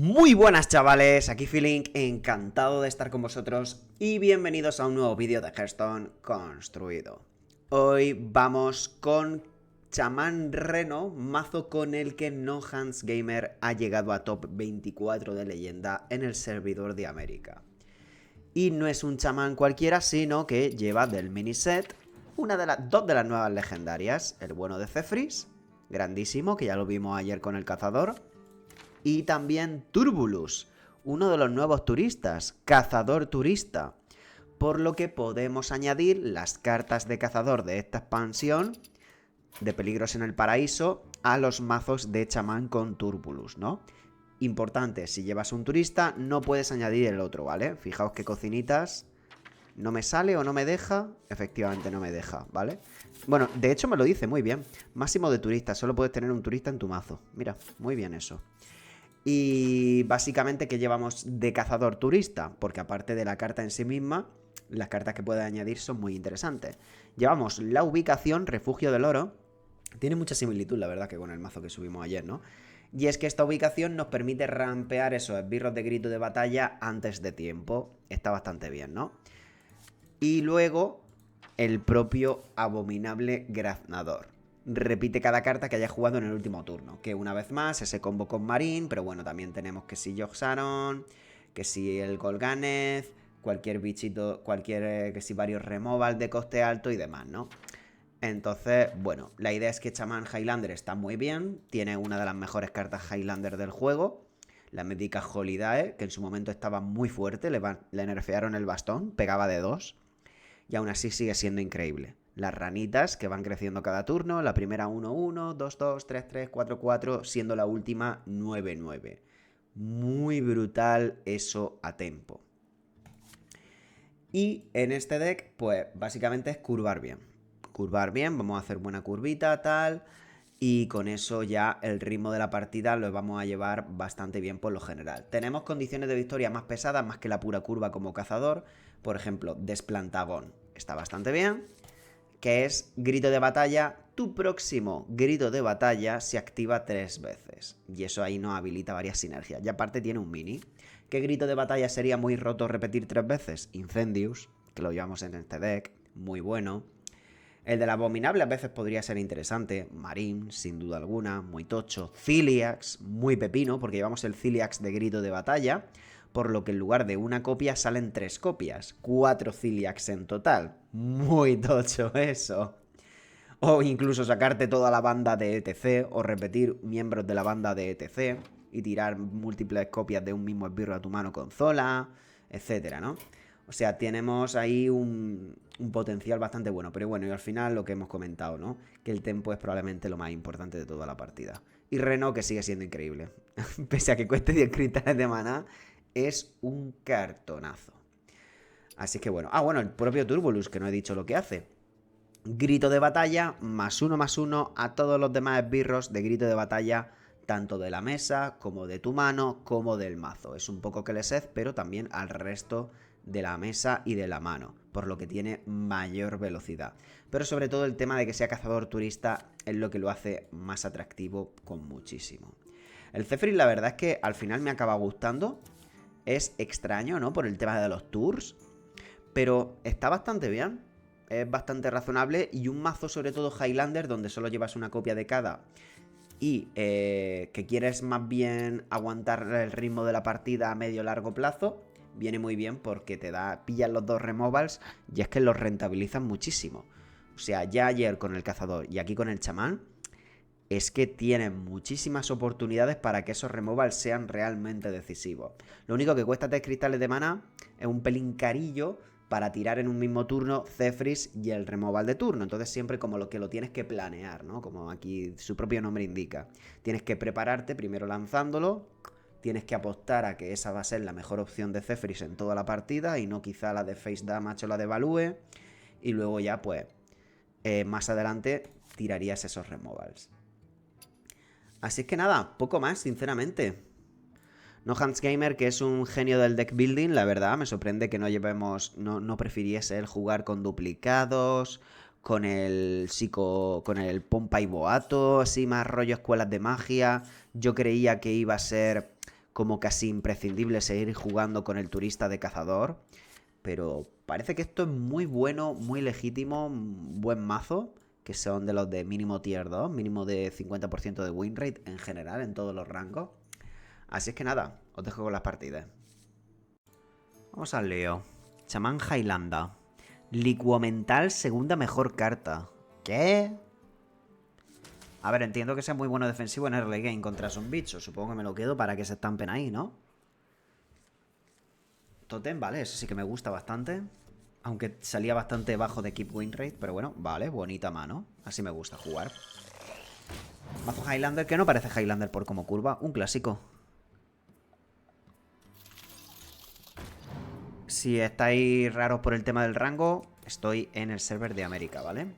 Muy buenas chavales, aquí Feeling, encantado de estar con vosotros y bienvenidos a un nuevo vídeo de Hearthstone construido. Hoy vamos con Chamán Reno, mazo con el que NoHands Gamer ha llegado a top 24 de leyenda en el servidor de América. Y no es un chamán cualquiera, sino que lleva del miniset dos de las nuevas legendarias, el bueno de Zephrys, grandísimo, que ya lo vimos ayer con el cazador. Y también Turbulus, uno de los nuevos turistas, cazador turista. Por lo que podemos añadir las cartas de cazador de esta expansión, de Peligros en el Paraíso, a los mazos de chamán con Turbulus, ¿no? Importante, si llevas un turista no puedes añadir el otro, ¿vale? Fijaos que cocinitas no me sale o no me deja. Efectivamente no me deja, ¿vale? Bueno, de hecho me lo dice muy bien. Máximo de turistas, solo puedes tener un turista en tu mazo. Mira, muy bien eso. Y básicamente, ¿qué llevamos de cazador turista? Porque aparte de la carta en sí misma, las cartas que puede añadir son muy interesantes. Llevamos la ubicación, refugio del oro. Tiene mucha similitud, la verdad, que con el mazo que subimos ayer, ¿no? Y es que esta ubicación nos permite rampear esos esbirros de grito de batalla antes de tiempo. Está bastante bien, ¿no? Y luego, el propio abominable graznador. Repite cada carta que haya jugado en el último turno. Que una vez más, ese combo con Marín, pero bueno, también tenemos que si Yogg-Saron, que si el Golganeth, cualquier bichito, que si varios removal de coste alto y demás, ¿no? Entonces, bueno, la idea es que Chamán Highlander está muy bien, tiene una de las mejores cartas Highlander del juego, la mítica Holidae, que en su momento estaba muy fuerte, le nerfearon el bastón, pegaba de 2, y aún así sigue siendo increíble. Las ranitas que van creciendo cada turno, la primera 1-1, 2-2, 3-3, 4-4, siendo la última 9-9. Muy brutal eso a tempo. Y en este deck, pues básicamente es curvar bien. Curvar bien, vamos a hacer buena curvita, tal. Y con eso ya el ritmo de la partida lo vamos a llevar bastante bien por lo general. Tenemos condiciones de victoria más pesadas, más que la pura curva como cazador. Por ejemplo, Desplantagón está bastante bien. Que es grito de batalla. Tu próximo grito de batalla se activa 3 veces. Y eso ahí nos habilita varias sinergias. Y aparte tiene un mini. ¿Qué grito de batalla sería muy roto repetir 3 veces? Incendius, que lo llevamos en este deck. Muy bueno. El del abominable a veces podría ser interesante. Marín, sin duda alguna, muy tocho. Ciliax, muy pepino, porque llevamos el Ciliax de grito de batalla. Por lo que en lugar de una copia salen 3 copias. 4 Ciliax en total. Muy tocho eso. O incluso sacarte toda la banda de ETC, o repetir miembros de la banda de ETC, y tirar múltiples copias de un mismo esbirro a tu mano con Zola, etcétera, ¿no? O sea, tenemos ahí un potencial bastante bueno. Pero bueno, y al final lo que hemos comentado, ¿no? Que el tempo es probablemente lo más importante de toda la partida. Y Reno, que sigue siendo increíble. Pese a que cueste 10 cristales de maná, es un cartonazo. Así que bueno. Ah, bueno, el propio Turbulus, que no he dicho lo que hace. Grito de batalla, +1/+1 a todos los demás esbirros de grito de batalla, tanto de la mesa, como de tu mano, como del mazo. Es un poco Keleseth, pero también al resto de la mesa y de la mano, por lo que tiene mayor velocidad. Pero sobre todo el tema de que sea cazador turista es lo que lo hace más atractivo con muchísimo. El Zephrys la verdad es que al final me acaba gustando. Es extraño, ¿no? Por el tema de los tours, pero está bastante bien. Es bastante razonable y un mazo sobre todo Highlander donde solo llevas una copia de cada y que quieres más bien aguantar el ritmo de la partida a medio largo plazo, viene muy bien porque pillas los 2 removals y es que los rentabilizan muchísimo. O sea, ya ayer con el cazador y aquí con el chamán, es que tienen muchísimas oportunidades para que esos removals sean realmente decisivos. Lo único que cuesta 3 cristales de maná es un pelín carillo para tirar en un mismo turno Zephrys y el removal de turno. Entonces siempre como lo que lo tienes que planear, ¿no? Como aquí su propio nombre indica. Tienes que prepararte primero lanzándolo, tienes que apostar a que esa va a ser la mejor opción de Zephrys en toda la partida y no quizá la de Face Damage o la de Value. Y luego ya pues más adelante tirarías esos removals. Así es que nada, poco más, sinceramente. NoHands Gamer, que es un genio del deck building, la verdad, me sorprende que no llevemos, no prefiriese él jugar con duplicados, con el con el Pompa y Boato, así más rollo escuelas de magia. Yo creía que iba a ser como casi imprescindible seguir jugando con el turista de cazador. Pero parece que esto es muy bueno, muy legítimo, buen mazo. Que son de los de mínimo tier 2, mínimo de 50% de win rate en general, en todos los rangos. Así es que nada, os dejo con las partidas. Vamos al lío. Chamán Highlander. Licuamental, segunda mejor carta. ¿Qué? A ver, entiendo que sea muy bueno defensivo en early game contra un bicho. Supongo que me lo quedo para que se estampen ahí, ¿no? Totem, vale, eso sí que me gusta bastante. Aunque salía bastante bajo de keep win rate. Pero bueno, vale, bonita mano. Así me gusta jugar. Mazo Highlander, que no parece Highlander por como curva. Un clásico. Si estáis raros por el tema del rango, estoy en el server de América, ¿vale?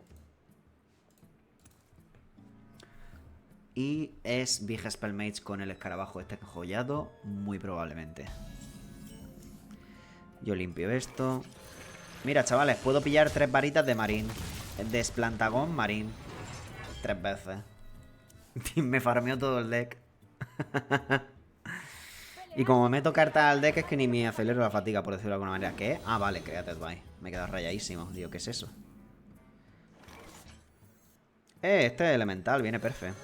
Y es Big Spell Mage con el escarabajo este enjollado, muy probablemente. Yo limpio esto. Mira, chavales, puedo pillar 3 varitas de marín. Desplantagón marín. 3 veces. Me farmeó todo el deck. Y como me meto cartas al deck es que ni me acelero la fatiga, por decirlo de alguna manera. ¿Qué? Ah, vale, Created by. Me he quedado rayadísimo. Digo, ¿qué es eso? Este es elemental, viene perfecto.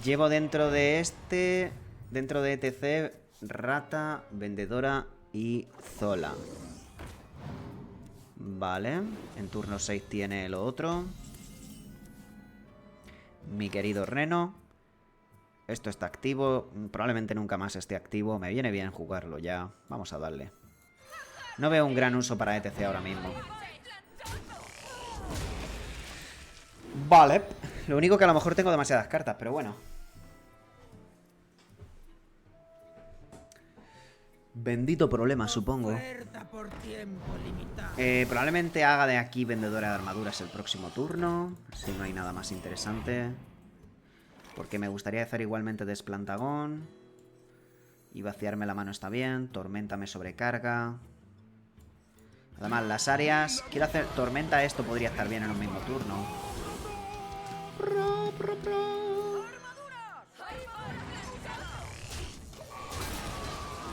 Llevo dentro de este... Dentro de ETC, Rata, Vendedora y Zola. Vale. En turno 6 tiene lo otro. Mi querido Reno. Esto está activo. Probablemente nunca más esté activo. Me viene bien jugarlo ya. Vamos a darle. No veo un gran uso para ETC ahora mismo. Vale. Lo único que a lo mejor tengo demasiadas cartas, pero bueno. Bendito problema, supongo. Probablemente haga de aquí vendedora de armaduras el próximo turno. Si no hay nada más interesante. Porque me gustaría hacer igualmente Desplantagón. Y vaciarme la mano está bien. Tormenta me sobrecarga. Además, las áreas... Quiero hacer... Tormenta, esto podría estar bien en un mismo turno.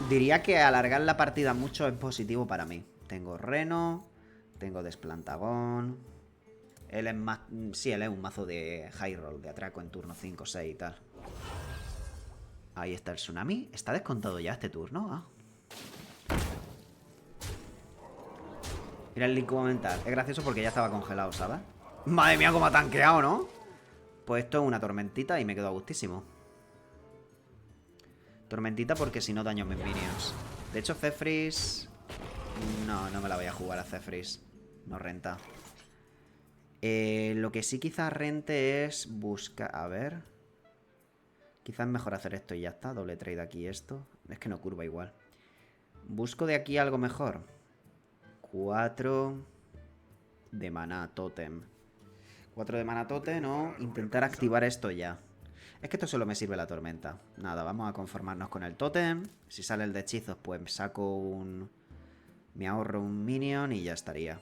Diría que alargar la partida mucho es positivo para mí. Tengo Reno. Tengo Desplantagón. Él es más... Sí, él es un mazo de high roll, de atraco en turno 5, 6 y tal. Ahí está el tsunami. ¿Está descontado ya este turno? Ah. Mira el link mental. Es gracioso porque ya estaba congelado, ¿sabes? Madre mía, cómo ha tanqueado, ¿no? Pues esto es una tormentita y me quedo a gustísimo. Tormentita porque si no daño mis minions. De hecho, Zephrys... No, no me la voy a jugar a Zephrys. No renta. Lo que sí quizás rente es buscar... A ver... Quizás es mejor hacer esto y ya está. Doble trade aquí esto. Es que no curva igual. Busco de aquí algo mejor. 4 de maná totem. 4 de maná totem, ¿no? Intentar activar esto ya. Es que esto solo me sirve la tormenta. Nada, vamos a conformarnos con el totem. Si sale el de hechizos, pues saco un... Me ahorro un minion y ya estaría.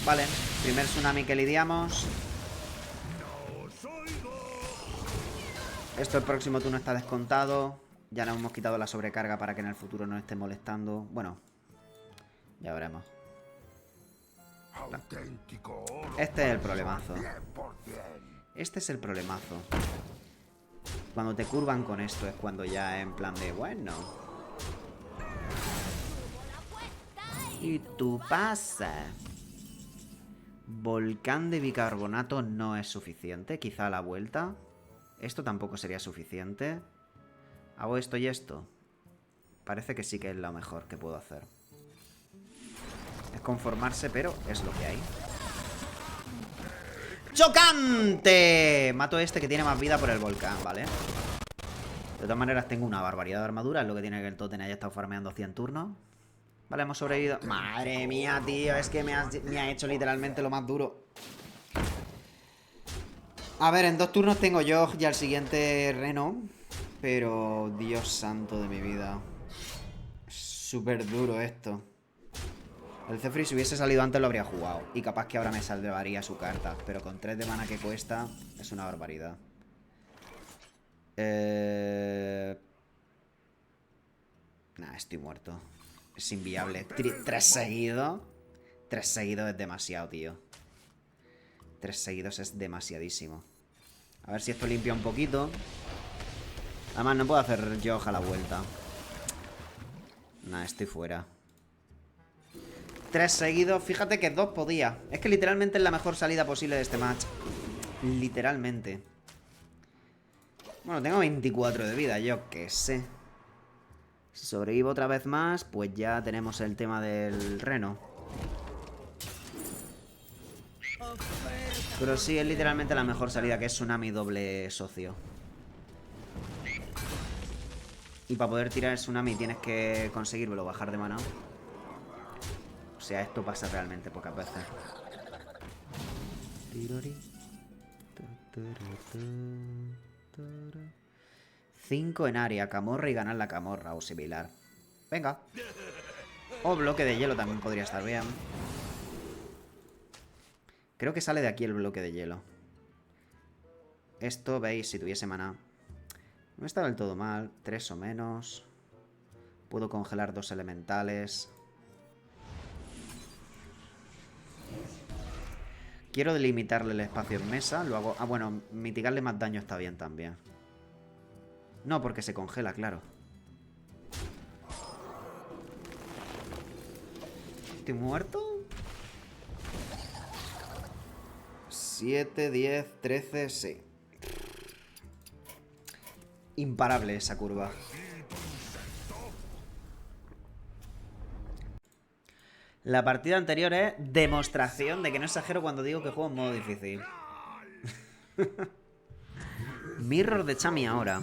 Vale, primer tsunami que lidiamos. Esto el próximo turno está descontado. Ya nos hemos quitado la sobrecarga para que en el futuro no esté molestando. Bueno, ya veremos. Este es el problemazo. Este es el problemazo. Cuando te curvan con esto es cuando ya en plan de bueno. Y tú pasa. Volcán de bicarbonato no es suficiente. Quizá a la vuelta. Esto tampoco sería suficiente. Hago esto y esto. Parece que sí que es lo mejor que puedo hacer. Es conformarse, pero es lo que hay. ¡Chocante! Mato a este que tiene más vida por el volcán, ¿vale? De todas maneras tengo una barbaridad de armadura. Es lo que tiene que el totem haya estado farmeando 100 turnos. Vale, hemos sobrevivido. Madre mía, tío. Es que me ha hecho literalmente lo más duro. A ver, en 2 turnos tengo yo y al siguiente Reno. Pero, Dios santo de mi vida. Súper duro esto. El Zephyr si hubiese salido antes lo habría jugado. Y capaz que ahora me salvaría su carta. Pero con 3 de mana que cuesta es una barbaridad. Nah, estoy muerto. Es inviable. 3 seguidos. 3 seguidos es demasiado, tío. 3 seguidos es demasiadísimo. A ver si esto limpia un poquito. Además no puedo hacer Jog a la vuelta. Nah, estoy fuera. 3 seguidos. Fíjate que 2 podía. Es que literalmente es la mejor salida posible de este match. Literalmente. Bueno, tengo 24 de vida, yo qué sé. Si sobrevivo otra vez más, pues ya tenemos el tema del reno. Pero sí, es literalmente la mejor salida, que es Tsunami doble socio. Y para poder tirar el Tsunami tienes que conseguirlo bajar de mana. O sea, esto pasa realmente pocas veces. 5 en área, camorra y ganar la camorra o similar. Venga. O bloque de hielo también podría estar bien. Creo que sale de aquí el bloque de hielo. Esto, veis, si tuviese maná. No está del todo mal. 3 o menos. Puedo congelar 2 elementales. Quiero delimitarle el espacio en mesa. Lo hago... Ah, bueno, mitigarle más daño está bien también. No, porque se congela, claro. ¿Estoy muerto? 7, 10, 13, sí. Imparable esa curva. La partida anterior es demostración de que no exagero cuando digo que juego en modo difícil. Mirror de Chami ahora.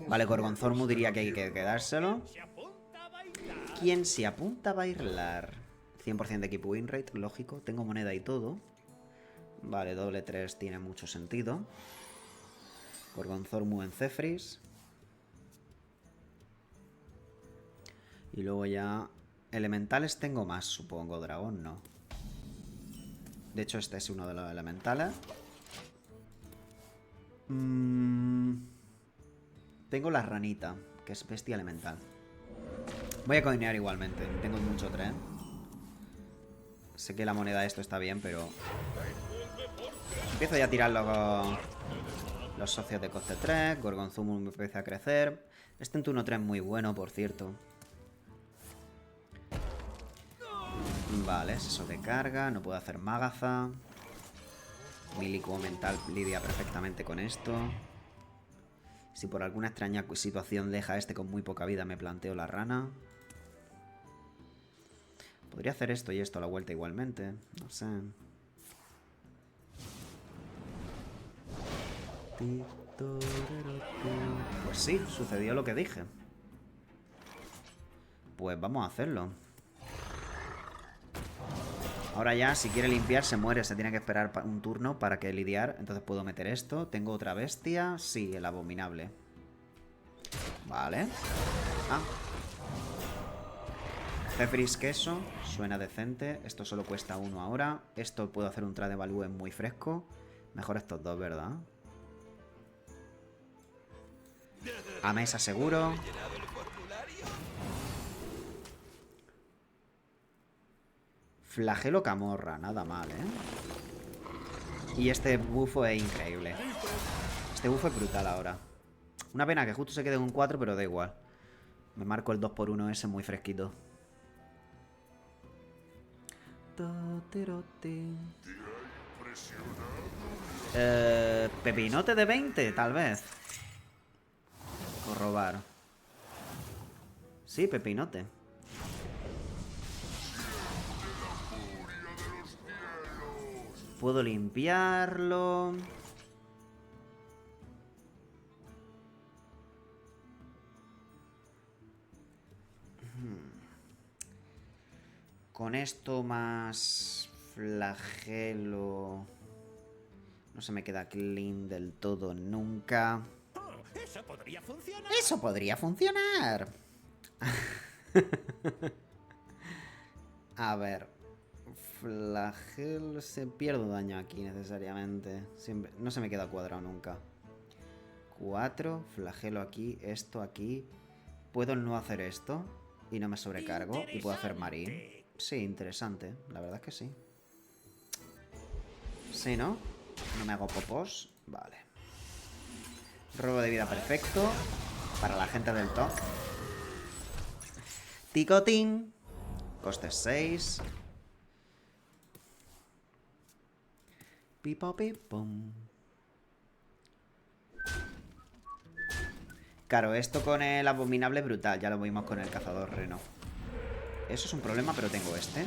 Vale, Gorgonzormu diría que hay que quedárselo. ¿Quién se apunta a bailar? 100% de equipo win rate, lógico. Tengo moneda y todo. Vale, doble 3 tiene mucho sentido. Gorgonzormu en Zephrys. Y luego ya... Elementales tengo más, supongo. Dragón no. De hecho, este es uno de los elementales. Tengo la ranita, que es bestia elemental. Voy a coinear igualmente. Tengo mucho tren. Sé que la moneda de esto está bien, pero... Empiezo ya a tirar los socios de coste 3. Gorgonzomu me empieza a crecer. Este en turno 3 es muy bueno, por cierto. Vale, es eso de carga. No puedo hacer Magaza. Mi licuo mental lidia perfectamente con esto. Si por alguna extraña situación deja este con muy poca vida, me planteo la rana. Podría hacer esto y esto a la vuelta igualmente. No sé. Pues sí, sucedió lo que dije. Pues vamos a hacerlo. Ahora ya, si quiere limpiar, se muere. Se tiene que esperar un turno para que lidiar. Entonces puedo meter esto. ¿Tengo otra bestia? Sí, el abominable. Vale. Ah. Zephrys queso. Suena decente. Esto solo cuesta 1 ahora. Esto puedo hacer un trade value muy fresco. Mejor estos dos, ¿verdad? A mesa seguro. Flagelo camorra, nada mal, ¿eh? Y este bufo es increíble. Este bufo es brutal ahora. Una pena que justo se quede con 4, pero da igual. Me marco el 2x1 ese muy fresquito. Pepinote de 20, tal vez. O robar. Sí, pepinote. Puedo limpiarlo. Con esto más flagelo. No se me queda clean del todo nunca. Eso podría funcionar. Eso podría funcionar. A ver. Flagel se pierde daño aquí necesariamente. Siempre, no se me queda cuadrado nunca. 4, flagelo aquí, esto aquí. ¿Puedo no hacer esto? Y no me sobrecargo. Y puedo hacer marín. Sí, interesante. La verdad es que sí. Sí, ¿no? No me hago popos. Vale. Robo de vida perfecto. Para la gente del top. Ticotín. Coste 6. Pipo pipom. Claro, esto con el abominable es brutal. Ya lo vimos con el cazador reno. Eso es un problema, pero tengo este.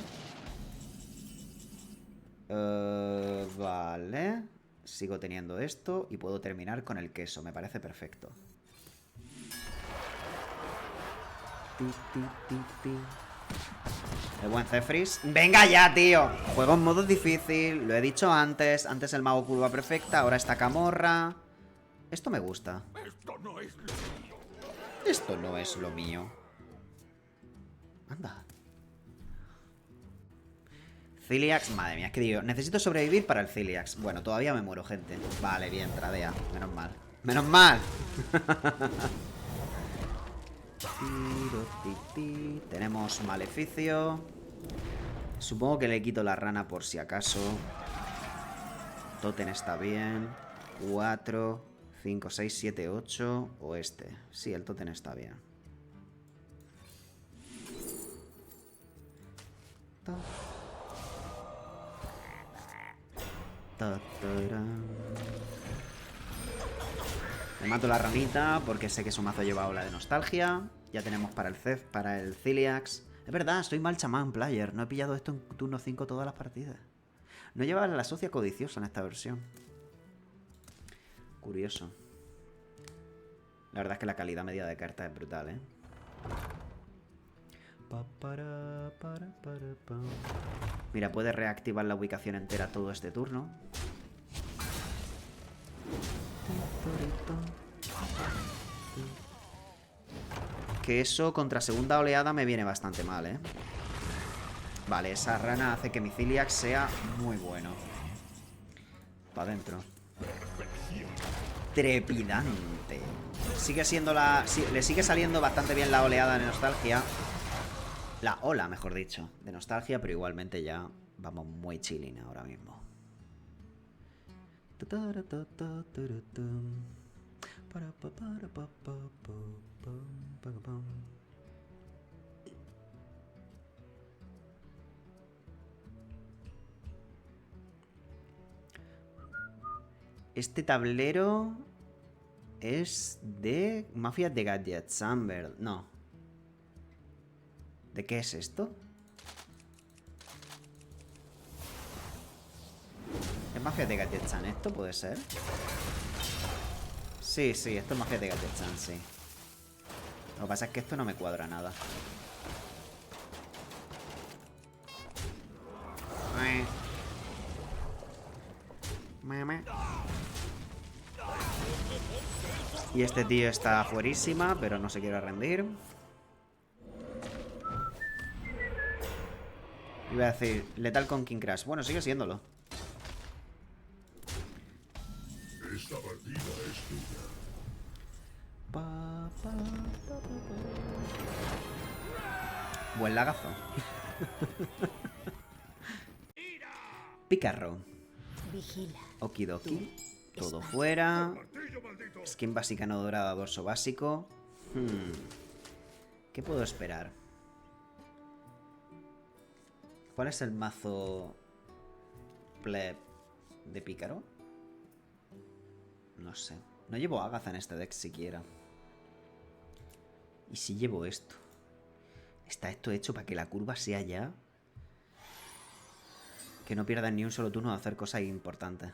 Vale. Sigo teniendo esto y puedo terminar con el queso. Me parece perfecto. El buen Zephrys. ¡Venga ya, tío! Juego en modo difícil. Lo he dicho antes. Antes el mago curva perfecta. Ahora esta camorra. Esto me gusta. Esto no es lo mío. Esto no es lo mío. Anda. Ciliax, madre mía, es que digo, necesito sobrevivir para el Ciliax. Bueno, todavía me muero, gente. Vale, bien, tradea, menos mal. ¡Menos mal! Tenemos maleficio. Supongo que le quito la rana por si acaso. Totem está bien. 4, 5, 6, 7, 8. O este. Sí, el totem está bien. Me mato la ranita porque sé que su mazo lleva ola de nostalgia. Ya tenemos para el Ciliax. Es verdad, estoy mal chamán player. No he pillado esto en turno 5 todas las partidas. No lleva la socia codiciosa en esta versión. Curioso. La verdad es que la calidad media de cartas es brutal, ¿eh? Mira, puede reactivar la ubicación entera todo este turno. Que eso contra segunda oleada me viene bastante mal, ¿eh? Vale, esa rana hace que mi Ciliax sea muy bueno. Para adentro. Trepidante. Sigue siendo la... le sigue saliendo bastante bien la oleada de nostalgia. La ola, mejor dicho, de nostalgia, pero igualmente ya vamos muy chilling ahora mismo. Este tablero es de Mafias de Gadgets, Amber. No. ¿De qué es esto? ¿Es Mafias de Gadget-chan esto? ¿Puede ser? Sí, sí, esto es Mafias de Gadget-chan, sí. Lo que pasa es que esto no me cuadra nada. Y este tío está fuerísima, pero no se quiere rendir. Iba a decir, letal con King Crash. Bueno, sigue siéndolo. Esta partida es tuya. Buen lagazo. Picarro. Vigila. Okidoki. Todo fuera. Skin básica no dorada, dorso básico. ¿Qué puedo esperar? ¿Cuál es el mazo pleb de Pícaro? No sé. No llevo Agatha en este deck siquiera. ¿Y si llevo esto? Está esto hecho para que la curva sea ya... Que no pierdan ni un solo turno de hacer cosas importantes.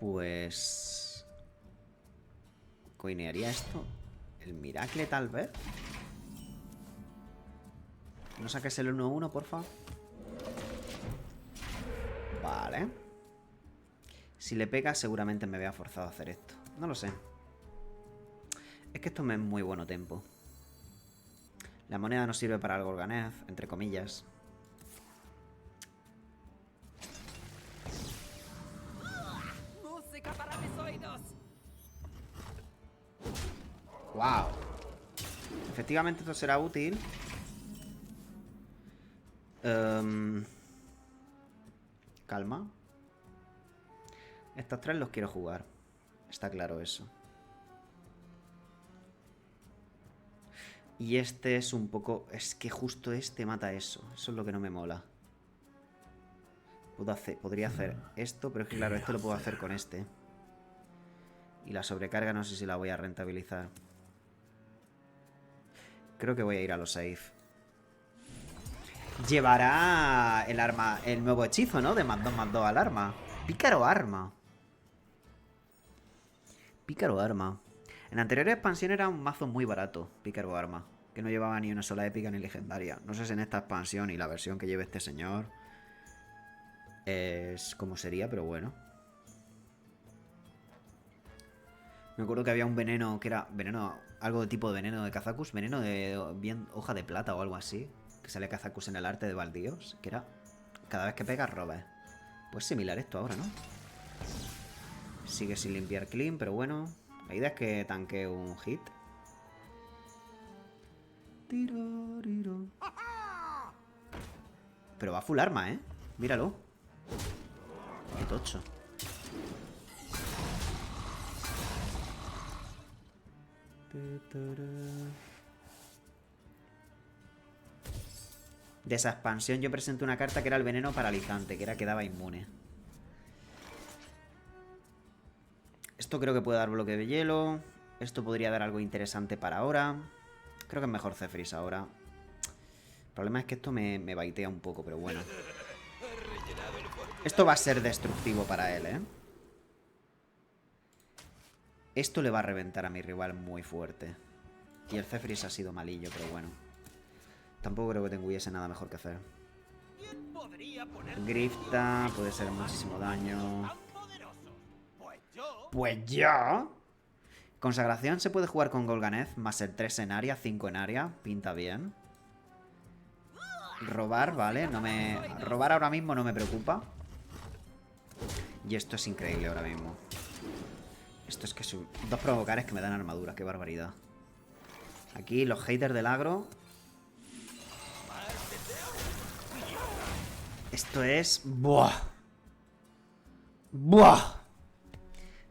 Pues... ¿coinearía esto? ¿El Miracle tal vez? No saques el 1-1, porfa. Vale. Si le pega, seguramente me vea forzado a hacer esto. No lo sé. Es que esto me es muy bueno tempo. La moneda no sirve para el Golganez, entre comillas. Música para mis oídos. ¡Wow! Efectivamente esto será útil. Calma. Estos tres los quiero jugar. Está claro eso. Y este es un poco... Es que justo este mata eso. Eso es lo que no me mola. Podría hacer esto, pero es que claro, esto lo puedo hacer con este. Y la sobrecarga no sé si la voy a rentabilizar. Creo que voy a ir a los safe. Llevará el arma, el nuevo hechizo, ¿no? De +2/+2 al arma. Pícaro arma. Pícaro arma. En la anterior expansión era un mazo muy barato, Pícaro arma. Que no llevaba ni una sola épica ni legendaria. No sé si en esta expansión y la versión que lleve este señor es como sería, pero bueno. Me acuerdo que había un veneno que era veneno, algo de tipo de veneno de Kazakus, veneno de bien hoja de plata o algo así, que sale Kazakus en el arte de Baldíos, que era cada vez que pegas robas. Pues similar esto ahora, ¿no? Sigue sin limpiar clean, pero bueno, la idea es que tanquee un hit. Pero va full arma, ¿eh? Míralo. Qué tocho. De esa expansión yo presenté una carta que era el veneno paralizante, que era que daba inmune. Esto creo que puede dar bloque de hielo. Esto podría dar algo interesante para ahora. Creo que es mejor Zephrys ahora. El problema es que esto me baitea un poco, pero bueno. Esto va a ser destructivo para él, ¿eh? Esto le va a reventar a mi rival muy fuerte. Y el Zephrys ha sido malillo, pero bueno. Tampoco creo que tuviese nada mejor que hacer. Grifta, puede ser muchísimo daño. Pues yo. Consagración se puede jugar con Golganez, más el 3 en área, 5 en área. Pinta bien. Robar, vale, no me... Robar ahora mismo no me preocupa. Y esto es increíble ahora mismo. Esto es que son dos provocares que me dan armadura, qué barbaridad. Aquí los haters del agro. Esto es... ¡Buah! ¡Buah!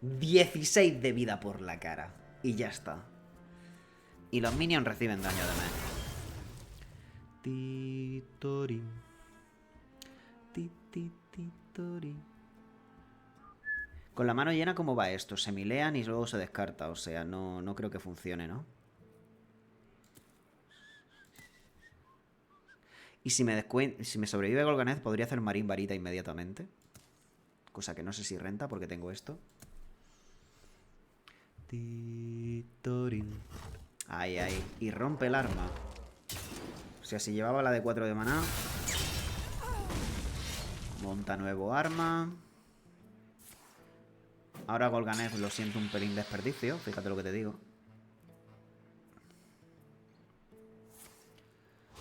16 de vida por la cara. Y ya está. Y los minions reciben daño de mes. Titori. Titori. Con la mano llena, ¿cómo va esto? Se milean y luego se descarta. O sea, no creo que funcione, ¿no? Y si me sobrevive Golganez, podría hacer Marín Varita inmediatamente. Cosa que no sé si renta porque tengo esto. Ahí, ahí. Y rompe el arma. O sea, si llevaba la de 4 de maná. Monta nuevo arma. Ahora Golganez lo siento un pelín desperdicio. Fíjate lo que te digo.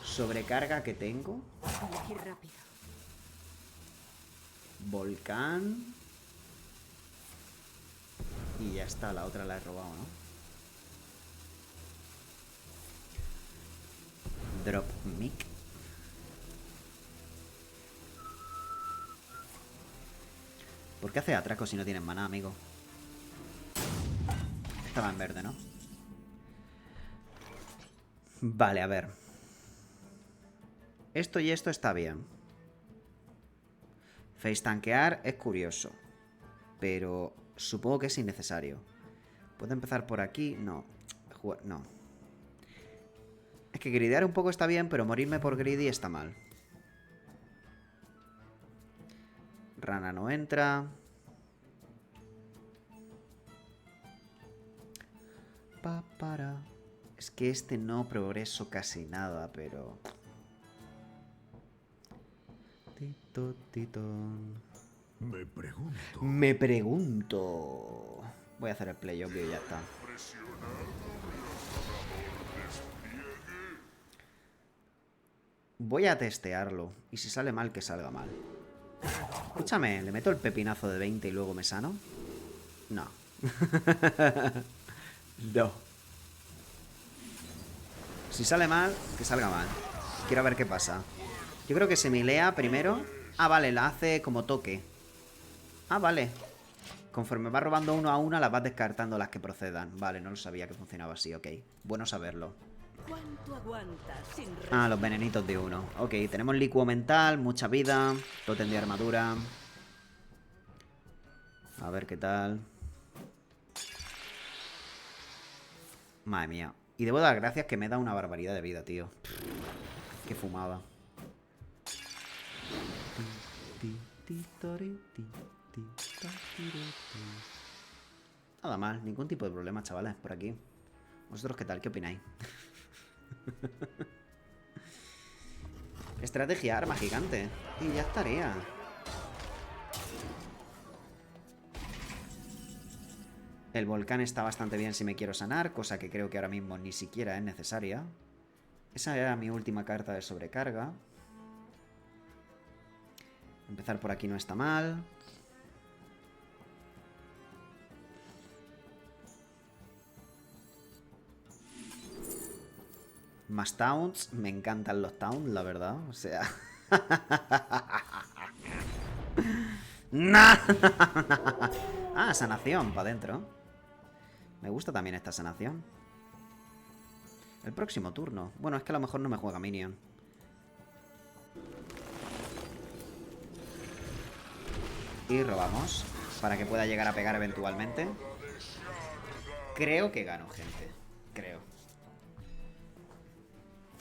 Sobrecarga que tengo. Volcán. Y ya está, la otra la he robado, ¿no? Drop mic. ¿Por qué hace atraco si no tienes maná, amigo? Estaba en verde, ¿no? Vale, a ver. Esto y esto está bien. Face tanquear es curioso. Pero supongo que es innecesario. ¿Puedo empezar por aquí? No. No. Es que gridear un poco está bien, pero morirme por greedy está mal. Rana no entra. Es que este no progreso casi nada, pero... Me pregunto. Me pregunto. Voy a hacer el play, obvio, y ya está. Voy a testearlo. Y si sale mal, que salga mal. Escúchame, ¿le meto el pepinazo de 20 y luego me sano? No. No. Si sale mal, que salga mal. Quiero ver qué pasa. Yo creo que se milea primero. Ah, vale, la hace como toque. Ah, vale. Conforme va robando uno a una, las vas descartando las que procedan. Vale, no lo sabía que funcionaba así, ok. Bueno saberlo. Ah, los venenitos de uno. Ok, tenemos licuo mental, mucha vida, tótem de armadura. A ver qué tal. Madre mía. Y debo dar gracias que me da una barbaridad de vida, tío. Qué fumada. Nada mal, ningún tipo de problema, chavales, por aquí. ¿Vosotros qué tal? ¿Qué opináis? Estrategia, arma gigante. Y ya estaría. El volcán está bastante bien si me quiero sanar, cosa que creo que ahora mismo ni siquiera es necesaria. Esa era mi última carta de sobrecarga. Empezar por aquí no está mal. Más taunts. Me encantan los taunts, la verdad. O sea... Ah, sanación, para adentro. Me gusta también esta sanación. El próximo turno. Bueno, es que a lo mejor no me juega minion. Y robamos. Para que pueda llegar a pegar eventualmente. Creo que gano, gente. Creo.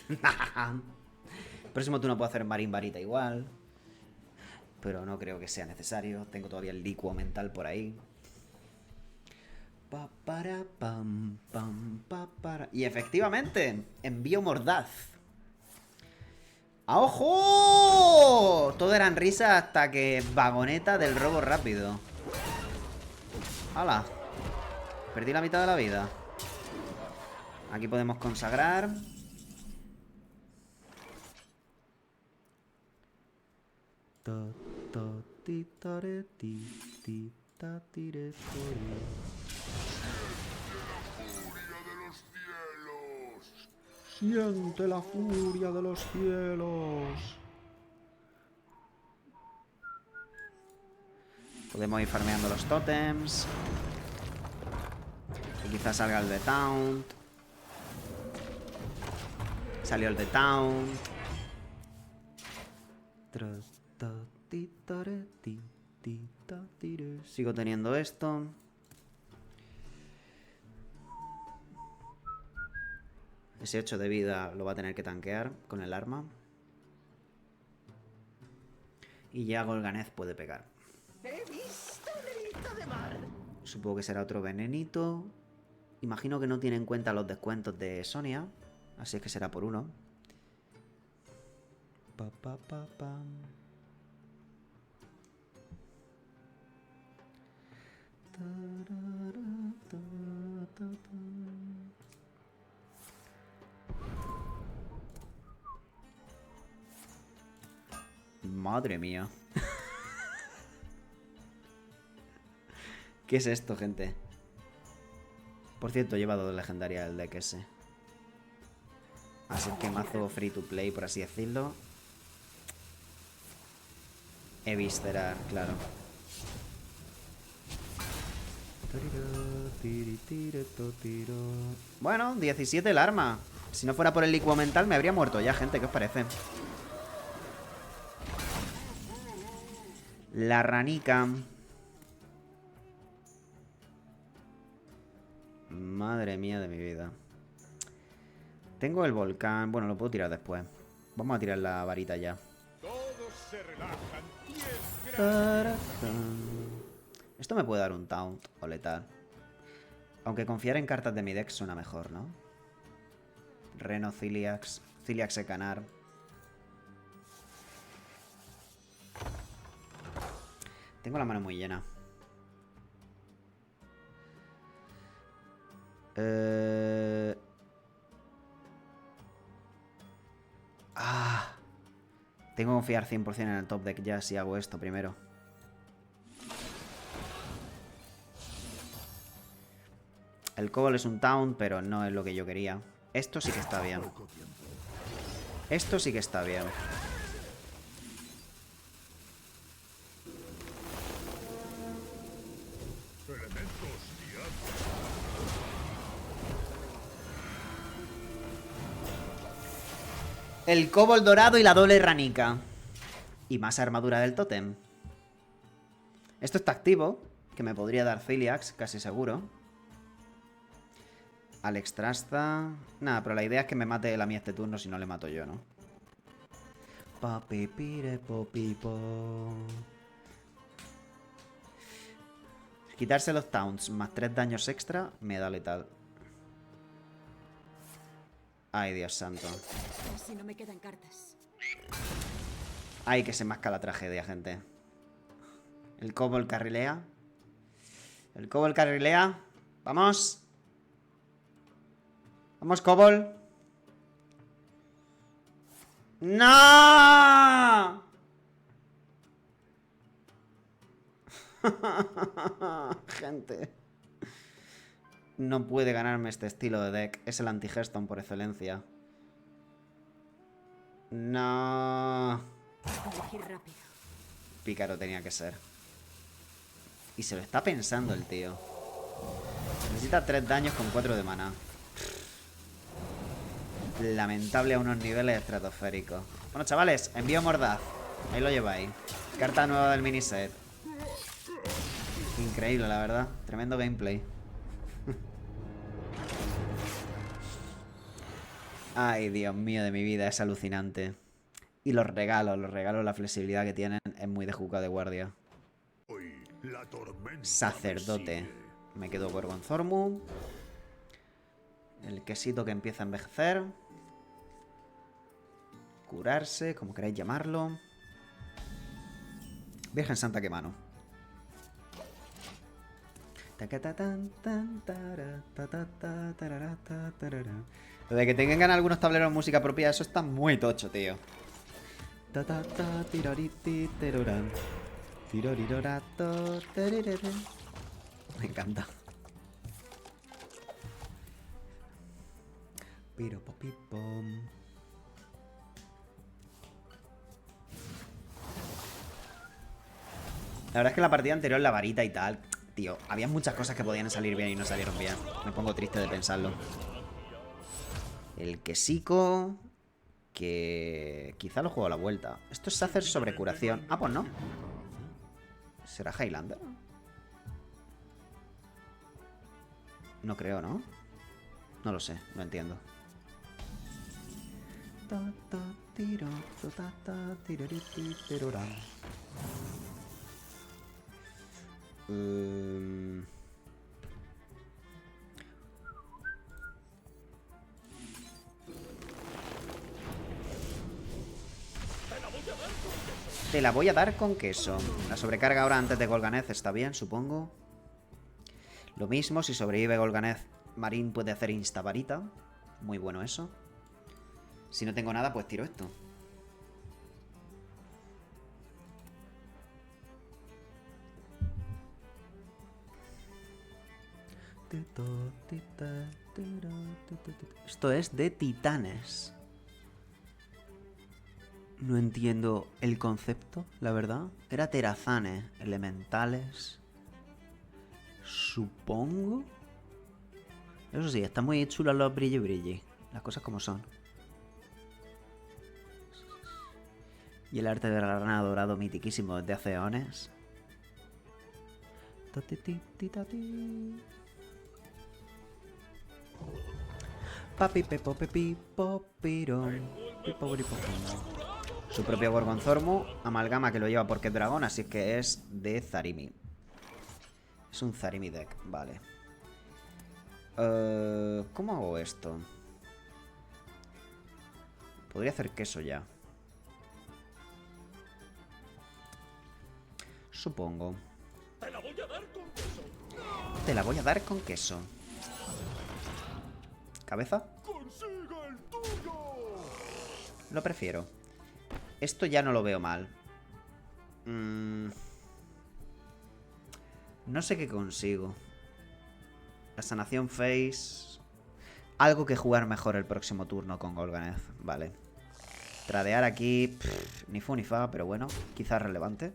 El próximo turno puedo hacer Marín Varita igual. Pero no creo que sea necesario. Tengo todavía el licuo mental por ahí. Y efectivamente, envío mordaz. ¡A ojo! Todo eran risas hasta que vagoneta del robo rápido. ¡Hala! Perdí la mitad de la vida. Aquí podemos consagrar. Siente la furia de los cielos. Podemos ir farmeando los tótems. Y quizás salga el de Taunt. Salió el de Taunt. Sigo teniendo esto. Ese 8 de vida lo va a tener que tanquear con el arma. Y ya Golganez puede pegar. Supongo que será otro venenito. Imagino que no tiene en cuenta los descuentos de Sonia. Así es que será por uno. Madre mía. ¿Qué es esto, gente? Por cierto, lleva 2 legendarias el deck ese. Así que mazo free to play, por así decirlo. Eviscerar, claro. Bueno, 17 el arma. Si no fuera por el licuo mental me habría muerto ya, gente. ¿Qué os parece? La ranica. Madre mía de mi vida. Tengo el volcán. Bueno, lo puedo tirar después. Vamos a tirar la varita ya. Todos se relajan. Esto me puede dar un taunt o letal. Aunque confiar en cartas de mi deck suena mejor, ¿no? Reno, Ciliax. Ciliax Ecanar. Tengo la mano muy llena. Tengo que confiar 100% en el top deck ya si hago esto primero. El Cobalt es un Taunt, pero no es lo que yo quería. Esto sí que está bien. Esto sí que está bien. El Cobalt dorado y la doble ranica. Y más armadura del tótem. Esto está activo, que me podría dar Ciliax, casi seguro. Alex Trasta. Nada, pero la idea es que me mate la mía este turno si no le mato yo, ¿no? Papi pire popipo. Quitarse los taunts más 3 daños extra me da letal. Ay, Dios santo. Casi no me quedan cartas. Ay, que se masca la tragedia, gente. El Cobalt carrilea. El Cobalt carrilea. Vamos. Vamos, Cobalt. ¡No! Gente. No puede ganarme este estilo de deck. Es el anti-Hearthstone por excelencia. No. Elegir rápido. Pícaro tenía que ser. Y se lo está pensando el tío. Necesita 3 daños con 4 de mana. Lamentable a unos niveles estratosféricos. Bueno, chavales, envío mordaz. Ahí lo lleváis. Carta nueva del miniset. Increíble, la verdad. Tremendo gameplay. Ay, Dios mío de mi vida, es alucinante. Y los regalos, la flexibilidad que tienen es muy de Juca de guardia. Sacerdote. Me quedo Gorgonzormu. El quesito que empieza a envejecer. Curarse, como queráis llamarlo. Virgen Santa, qué mano. Lo de que tengan algunos tableros de música propia, eso está muy tocho, tío. Me encanta. La verdad es que la partida anterior, la varita y tal, tío, había muchas cosas que podían salir bien y no salieron bien. Me pongo triste de pensarlo. El quesico, que quizá lo juego a la vuelta. Esto es hacer sobre curación. Ah, pues no. ¿Será Highlander? No creo, ¿no? No lo sé, no entiendo. Te la voy a dar con queso. La sobrecarga ahora antes de Golganez está bien, supongo. Lo mismo, si sobrevive Golganez, Marín puede hacer instavarita. Muy bueno eso. Si no tengo nada, pues tiro esto. Esto es de titanes. No entiendo el concepto, la verdad. Era Terazanes, elementales. Supongo. Eso sí, están muy chulos los brilli. Las cosas como son. Y el arte de la rana dorado mitiquísimo desde hace eones. Papi pepo pepi popirón. Su propio Gorgonzormu, amalgama que lo lleva porque es dragón, así que es de Zarimi. Es un Zarimi deck, vale. ¿Cómo hago esto? Podría hacer queso ya. Supongo. Te la voy a dar con queso. Te la voy a dar con queso. ¿Cabeza? ¡Consigue el tuyo! Lo prefiero. Esto ya no lo veo mal. No sé qué consigo. La sanación face. Algo que jugar mejor el próximo turno con Golganeth. Vale. Tradear aquí. Ni fu ni fa, pero bueno. Quizás relevante.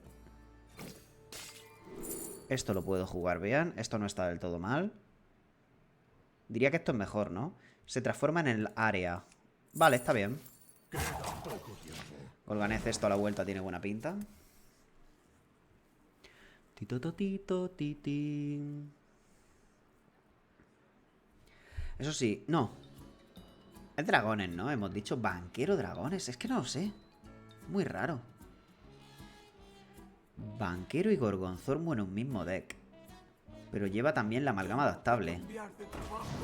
Esto lo puedo jugar bien. Esto no está del todo mal. Diría que esto es mejor, ¿no? Se transforma en el área. Vale, está bien. Golganeth esto a la vuelta tiene buena pinta. Tito, tito, titín. Eso sí, no. Es dragones, ¿no? Hemos dicho banquero dragones. Es que no lo sé. Muy raro. Banquero y Gorgonzormo en un mismo deck. Pero lleva también la amalgama adaptable.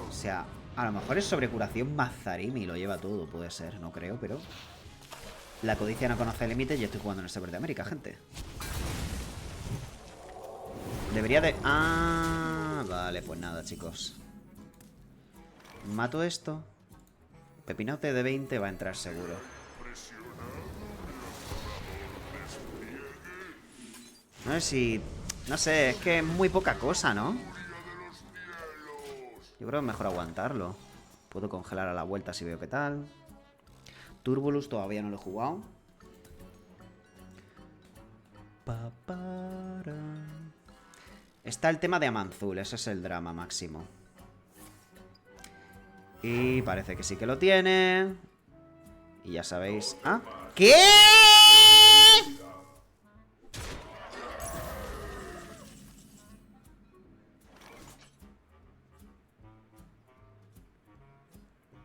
O sea, a lo mejor es sobrecuración Mazarimi. Lo lleva todo, puede ser. No creo, pero... La codicia no conoce límites y estoy jugando en el server de América, gente. Debería de... Ah, vale, pues nada, chicos. Mato esto. Pepinote de 20 va a entrar seguro. No sé si... No sé, es que es muy poca cosa, ¿no? Yo creo que es mejor aguantarlo. Puedo congelar a la vuelta si veo qué tal. Turbulus todavía no lo he jugado. Está el tema de Amanzul, ese es el drama máximo. Y parece que sí que lo tiene. Y ya sabéis... ¿Ah? ¿Qué?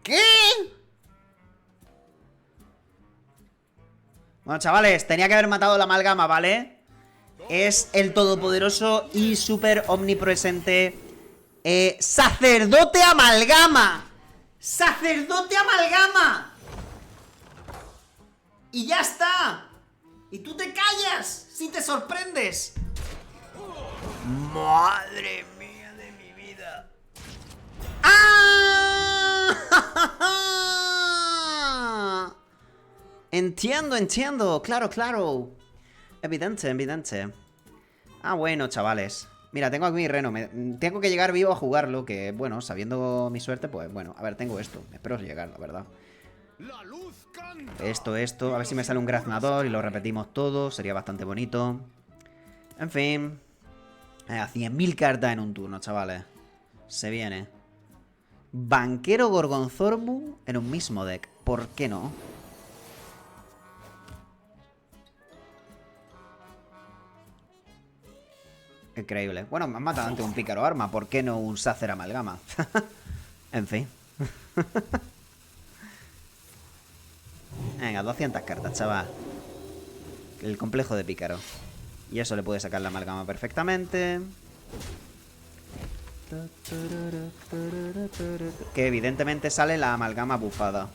¿Qué? Bueno, chavales, tenía que haber matado la amalgama, ¿vale? Es el todopoderoso y súper omnipresente ¡Sacerdote Amalgama! ¡Sacerdote Amalgama! ¡Y ya está! ¡Y tú te callas! ¡Si te sorprendes! ¡Madre mía de mi vida! ¡Ah! Entiendo, entiendo. Claro, claro. Evidente, evidente. Ah, bueno, chavales. Mira, tengo aquí mi reno. Tengo que llegar vivo a jugarlo. Que, bueno, sabiendo mi suerte, pues bueno. A ver, tengo esto. Espero llegar, la verdad. Esto. A ver si me sale un graznador y lo repetimos todo. Sería bastante bonito. En fin. A 100.000 cartas en un turno, chavales. Se viene. Banquero Gorgonzormu en un mismo deck. ¿Por qué no? Increíble. Bueno, me han matado antes un pícaro arma. ¿Por qué no un Sacer Amalgama? En fin. Venga, 200 cartas, chaval. El complejo de pícaro. Y eso le puede sacar la amalgama perfectamente. Que evidentemente sale la amalgama bufada.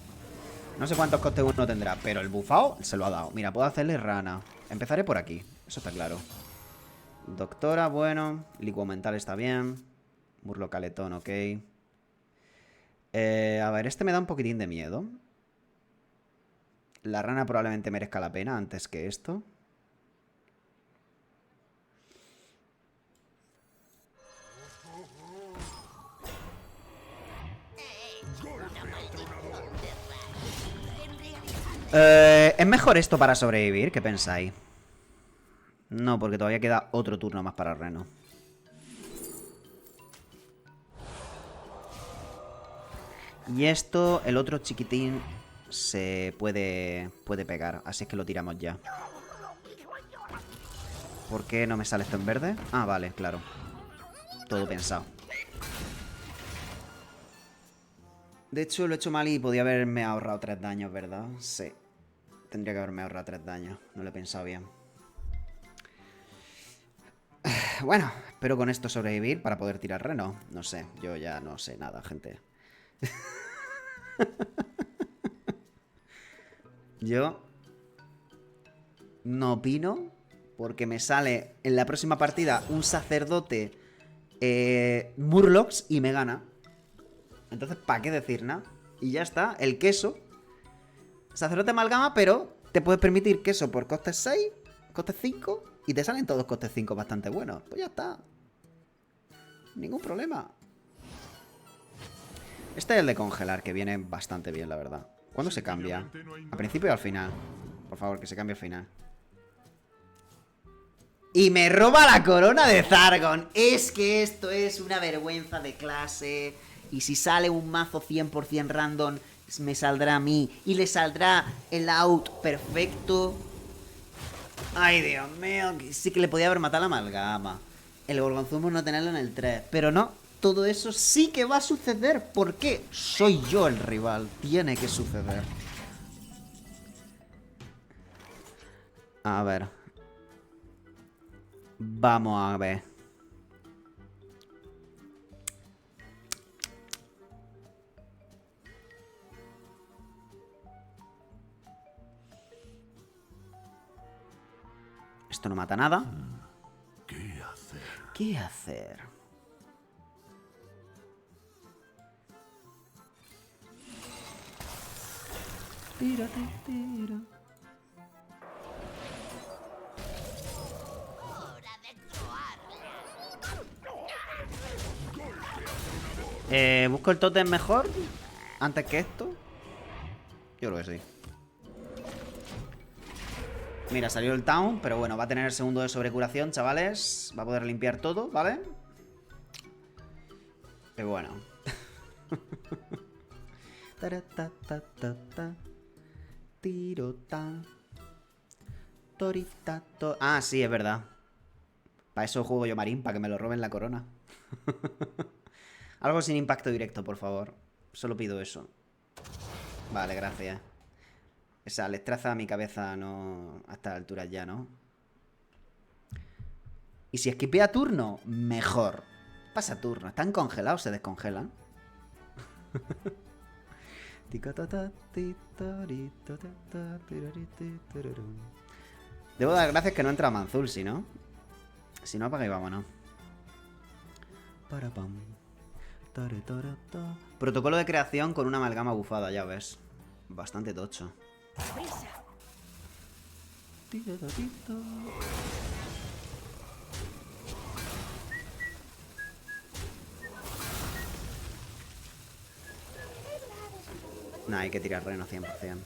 No sé cuántos costes uno tendrá, pero el bufado se lo ha dado. Mira, puedo hacerle rana. Empezaré por aquí, eso está claro. Doctora, bueno. Licuo mental está bien. Murlo caletón, ok. A ver, este me da un poquitín de miedo. La rana probablemente merezca la pena antes que esto. ¿Es mejor esto para sobrevivir? ¿Qué pensáis? No, porque todavía queda otro turno más para Reno. Y esto, el otro chiquitín se puede pegar, así es que lo tiramos ya. ¿Por qué no me sale esto en verde? Ah, vale, claro. Todo pensado. De hecho, lo he hecho mal y podía haberme ahorrado 3 daños, ¿verdad? Sí. Tendría que haberme ahorrado 3 daños. No lo he pensado bien. Bueno, espero con esto sobrevivir para poder tirar Reno. No sé, yo ya no sé nada, gente. Yo no opino porque me sale en la próxima partida un sacerdote Murlocs y me gana. Entonces, ¿para qué decir nada? Y ya está, el queso. Sacerdote amalgama, pero te puedes permitir queso por costes 6, costes 5 y te salen todos costes 5 bastante buenos. Pues ya está. Ningún problema. Este es el de congelar, que viene bastante bien, la verdad. ¿Cuándo se cambia? ¿Al principio o al final? Por favor, que se cambie al final. Y me roba la corona de Zargon. Es que esto es una vergüenza de clase. Y si sale un mazo 100% random, me saldrá a mí. Y le saldrá el out perfecto. Ay, Dios mío. Sí que le podía haber matado la amalgama. El Gorgonzumo no tenerlo en el 3. Pero no, todo eso sí que va a suceder. ¿Por qué? Soy yo el rival. Tiene que suceder. A ver. Vamos a ver. Esto no mata nada. ¿Qué hacer? ¿Qué hacer? Tírate, tira. ¿Busco el tótem mejor? ¿Antes que esto? Yo creo que sí. Mira, salió el Town, pero bueno, va a tener el segundo de sobrecuración, chavales. Va a poder limpiar todo, ¿vale? Y bueno. Ah, sí, es verdad. Para eso juego yo Marín, para que me lo roben la corona. Algo sin impacto directo, por favor. Solo pido eso. Vale, gracias. O sea, les traza a mi cabeza no a estas alturas ya, ¿no? Y si esquipea turno, mejor. Pasa turno. Están congelados, se descongelan. Debo dar gracias que no entra Manzul, si no. Si no, apaga y vámonos. Protocolo de creación con una amalgama bufada, ya ves. Bastante tocho. Nah, hay que tirar reno 100%.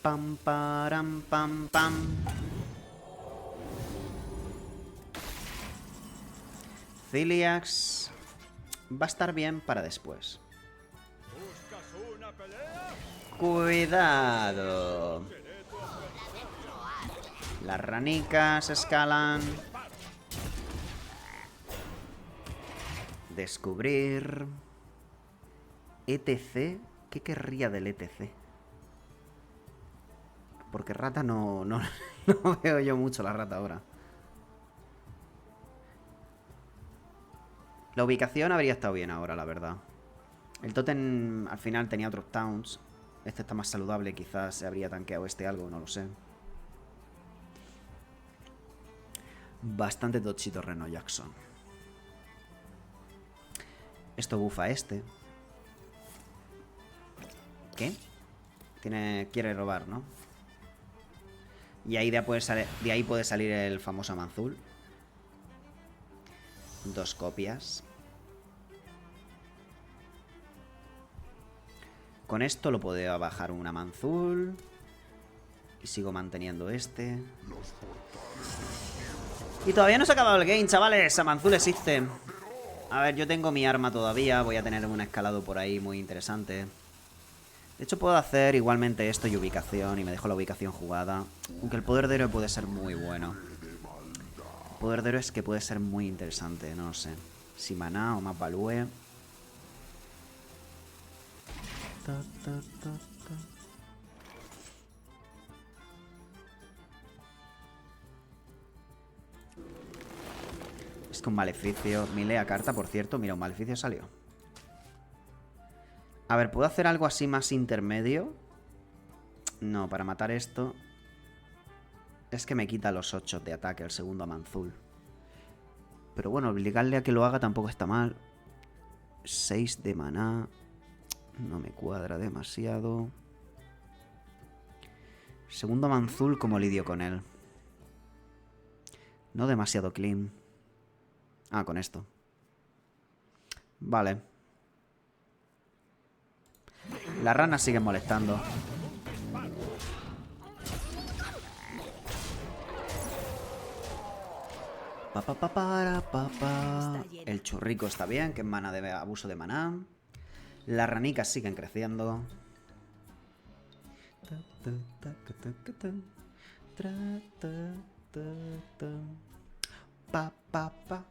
Pam, param, pam, pam. Ciliax va a estar bien para después. ¿Buscas una pelea? Cuidado. Las ranicas escalan. Descubrir. ETC. ¿Qué querría del ETC? Porque rata no veo yo mucho la rata ahora. La ubicación habría estado bien ahora, la verdad. El Totem al final tenía otros towns. Este está más saludable, quizás se habría tanqueado este algo, no lo sé. Bastante tochito Reno Jackson. Esto bufa a este. ¿Qué? Quiere robar, ¿no? Y ahí de ahí puede salir el famoso Manzul. 2 copias. Con esto lo puedo bajar una Manzul. Y sigo manteniendo este. Y todavía no se ha acabado el game, chavales. Manzul existe. A ver, yo tengo mi arma todavía. Voy a tener un escalado por ahí muy interesante. De hecho, puedo hacer igualmente esto y ubicación. Y me dejo la ubicación jugada. Aunque el poder de héroe puede ser muy bueno. El poder de héroe es que puede ser muy interesante. No lo sé. Si maná o más value. Es que un maleficio. Mi lea carta, por cierto. Mira, un maleficio salió. A ver, ¿puedo hacer algo así más intermedio? No, para matar esto... Es que me quita los 8 de ataque el segundo Amanzul. Pero bueno, obligarle a que lo haga tampoco está mal. 6 de maná. No me cuadra demasiado. Segundo Amanzul, ¿cómo lidio con él? No demasiado clean. Ah, con esto. Vale. Las ranas siguen molestando. El churrico está bien, que es mana de abuso de maná. Las ranicas siguen creciendo.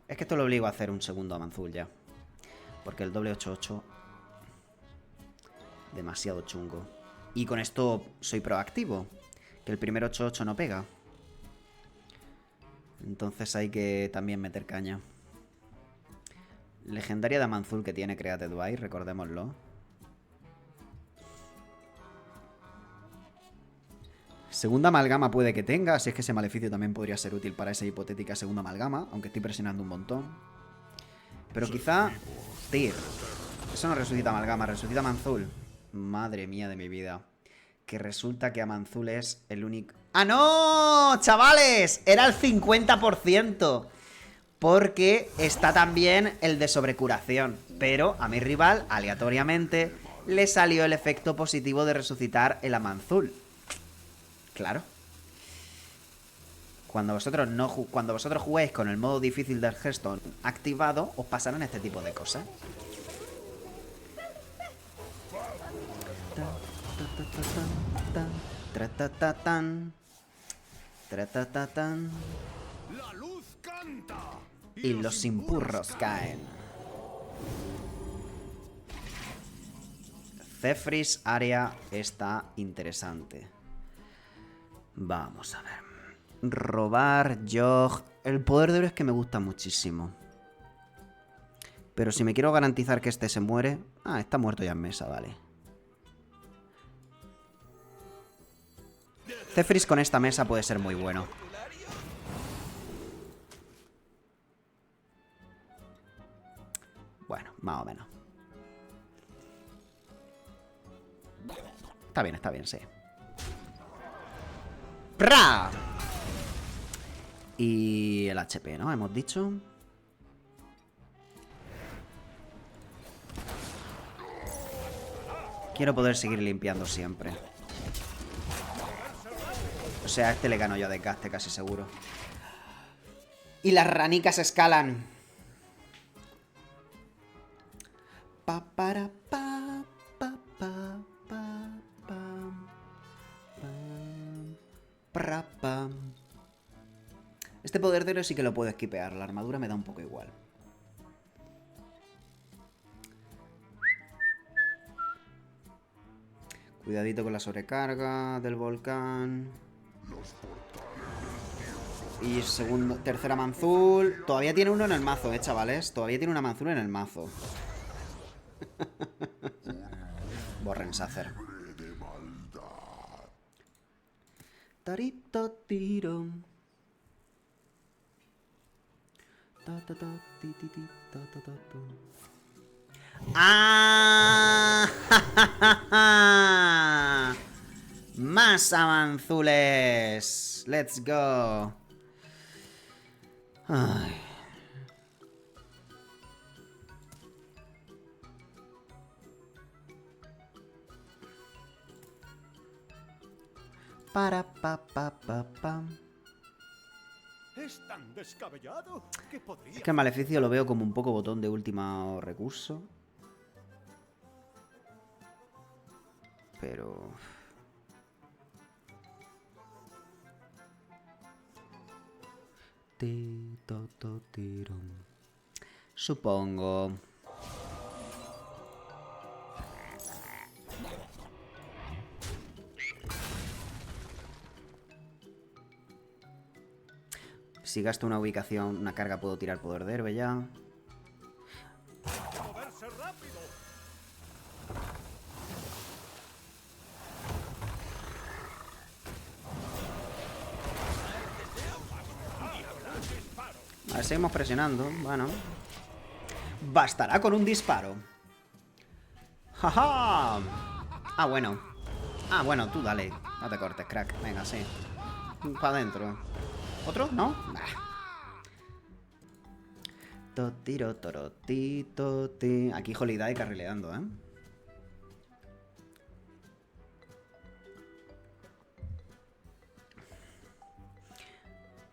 Es que esto lo obligo a hacer un segundo Amanzul ya. Porque el doble 8-8... Demasiado chungo. Y con esto soy proactivo. Que el primer 8-8 no pega. Entonces hay que también meter caña. Legendaria de Amanzul que tiene Created by, recordémoslo. Segunda amalgama puede que tenga, así es que ese maleficio también podría ser útil para esa hipotética segunda amalgama, aunque estoy presionando un montón. Pero quizá... Tyr. Eso no resucita amalgama, resucita Amanzul. Madre mía de mi vida. Que resulta que Amanzul es el único... ¡Ah, no! ¡Chavales! Era el 50%. Porque está también el de sobrecuración. Pero a mi rival, aleatoriamente, le salió el efecto positivo de resucitar el Amanzul. Claro. Cuando vosotros juguéis con el modo difícil del Hearthstone activado, os pasarán este tipo de cosas. La luz canta. Y los impurros caen. Zephrys área está interesante. Vamos a ver. Robar, Yogg. El poder de oro es que me gusta muchísimo. Pero si me quiero garantizar que este se muere... Ah, está muerto ya en mesa, vale. Zephrys con esta mesa puede ser muy bueno. Bueno, más o menos. Está bien, sí. ¡Pra! Y el HP, ¿no? Hemos dicho. Quiero poder seguir limpiando siempre. O sea, a este le gano yo a desgaste casi seguro. Y las ranicas escalan. Pa para pa pa pa pa pam pam pra pam. Este poder de héroe sí que lo puedo esquipear. La armadura me da un poco igual. Cuidadito con la sobrecarga del volcán. Y tercera Amanzul. Todavía tiene uno en el mazo, chavales. Todavía tiene una Amanzul en el mazo. Borren Sacer. Tarito tiro. ¡Ah! ¡Más Amanzules! ¡Let's go! Ay. Para pa pa pa pam. Es tan descabellado que podría... Es que el maleficio lo veo como un poco botón de último recurso. Pero... Supongo. Si gasto una ubicación, una carga, puedo tirar poder de héroe ya. ¡Moverse rápido! Vale, seguimos presionando. Bueno. Bastará con un disparo. ¡Jaja! Ah, bueno. Ah, bueno, tú dale. No te cortes, crack. Venga, sí. Para adentro. ¿Otro? ¿No? Bah. Totiro, toroti, toti. Aquí Holiday carrileando, ¿eh?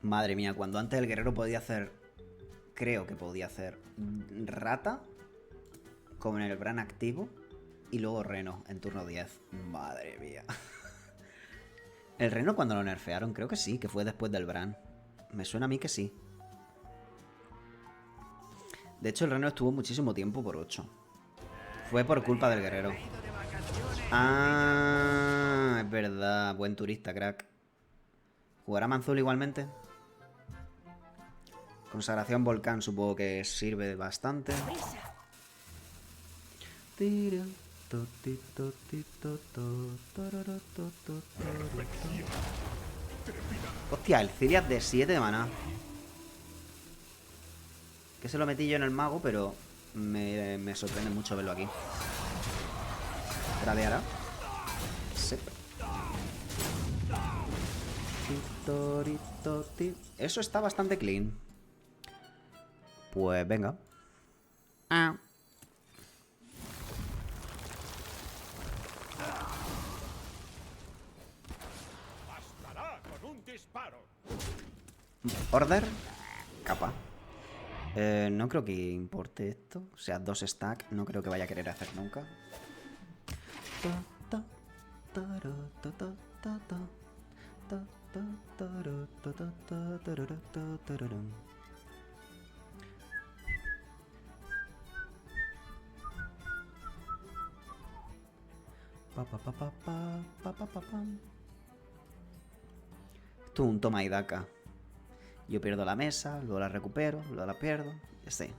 Madre mía, cuando antes el guerrero podía hacer... Creo que podía hacer rata con el Bran activo y luego Reno en turno 10. Madre mía. El Reno cuando lo nerfearon, creo que sí, que fue después del Bran. Me suena a mí que sí. De hecho, el Reno estuvo muchísimo tiempo por 8. Fue por culpa del guerrero. Ah, es verdad. Buen turista, crack. ¿Jugará Manzul igualmente? Consagración Volcán supongo que sirve bastante. Hostia, el Cilias de 7 de maná. Que se lo metí yo en el mago, pero me sorprende mucho verlo aquí. Tradeará. Sí. Eso está bastante clean. Pues venga. Ah. Bastará con un disparo. Order. Capa. No creo que importe esto. O sea, 2 stack. No creo que vaya a querer hacer nunca. Esto es un toma y daca. Yo pierdo la mesa, luego la recupero, luego la pierdo. Ya sé.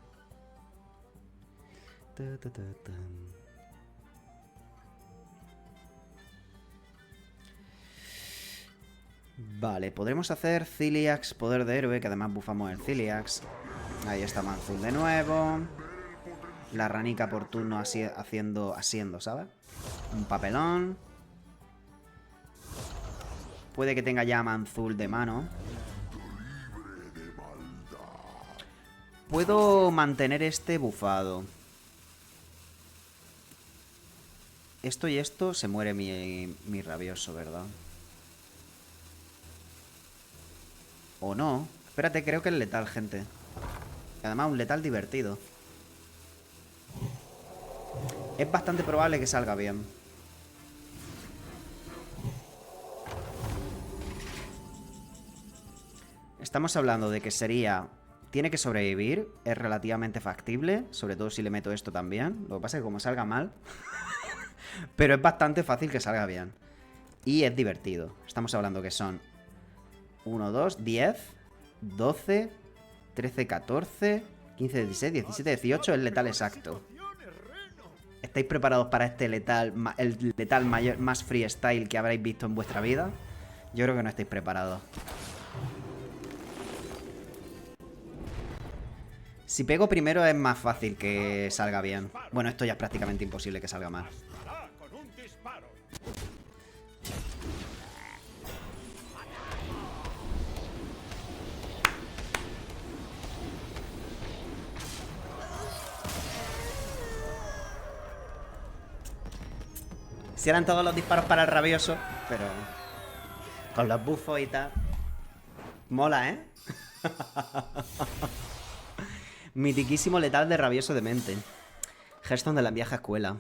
Vale, podremos hacer Ciliax, poder de héroe, que además bufamos el Ciliax. Ahí está Manzul de nuevo. La ranica por turno asiendo, ¿sabes? Un papelón. Puede que tenga ya Manzul de mano. Puedo mantener este bufado. Esto y esto se muere mi rabioso, ¿verdad? ¿O no? Espérate, creo que es letal, gente. Además, un letal divertido. Es bastante probable que salga bien. Estamos hablando de que sería... Tiene que sobrevivir, es relativamente factible, sobre todo si le meto esto también. Lo que pasa es que como salga mal... Pero es bastante fácil que salga bien. Y es divertido. Estamos hablando que son 1, 2, 10, 12, 13, 14, 15, 16, 17, 18. Es letal exacto. ¿Estáis preparados para este letal, el letal mayor, más freestyle que habréis visto en vuestra vida? Yo creo que no estáis preparados. Si pego primero es más fácil que salga bien. Bueno, esto ya es prácticamente imposible que salga mal. Si eran todos los disparos para el rabioso, pero con los buffos y tal. Mola, ¿eh? Mitiquísimo letal de rabioso de mente. Hearthstone de la vieja escuela.